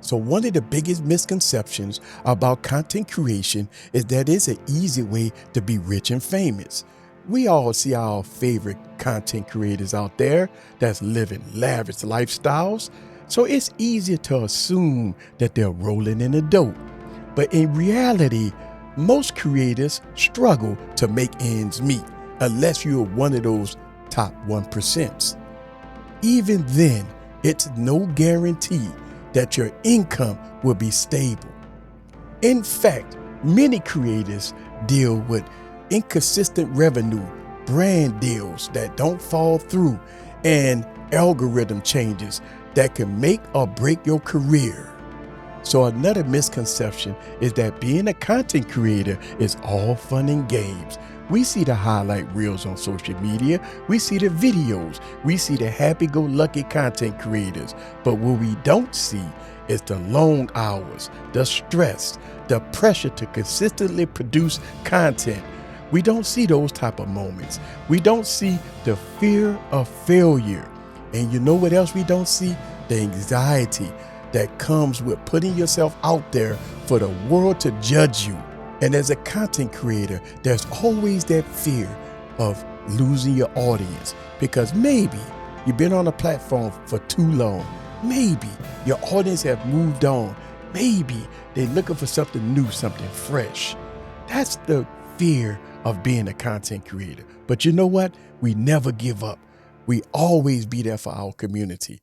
So one of the biggest misconceptions about content creation is that it's an easy way to be rich and famous. We all see our favorite content creators out there that's living lavish lifestyles, so it's easier to assume that they're rolling in the dough. But in reality, most creators struggle to make ends meet unless you're one of those top 1%. Even then, it's no guarantee that your income will be stable. In fact, many creators deal with inconsistent revenue, brand deals that don't fall through, and algorithm changes that can make or break your career. So another misconception is that being a content creator is all fun and games. We see the highlight reels on social media, we see the videos, we see the happy-go-lucky content creators, but what we don't see is the long hours, the stress, the pressure to consistently produce content. We don't see those type of moments. We don't see the fear of failure. And you know what else we don't see? The anxiety that comes with putting yourself out there for the world to judge you. And as a content creator, there's always that fear of losing your audience, because maybe you've been on a platform for too long. Maybe your audience have moved on. Maybe they're looking for something new, something fresh. That's the fear of being a content creator. But you know what? We never give up. We always be there for our community.